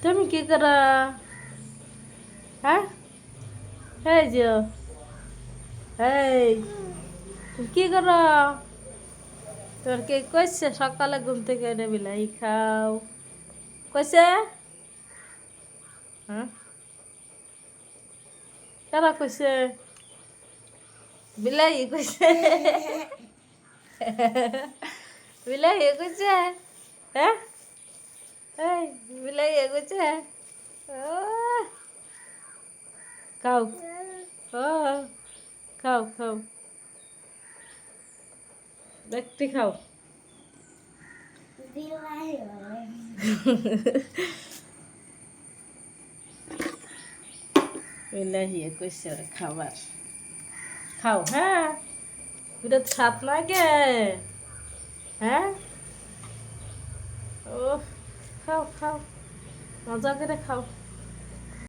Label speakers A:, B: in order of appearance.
A: তুমি কি করো? হ্যাঁ, এই যে, এই তুমি কি করো? তোর কে কইছে সকালে ঘুম থেকে এনে বিলাই খাও? কইছে? হ্যাঁ, কারা কইছে? বিলাই কইছে? বিলাই কইছে? হ্যাঁ, এই বিলাই কইছে? আহ, খাও, আহ, খাও খাও, দেখতে খাও। বিলাই কইছে খাবার খাও। হ্যাঁ, এটা সাত লাগে। হ্যাঁ, ও, খাও খাও, মজা করে খাও।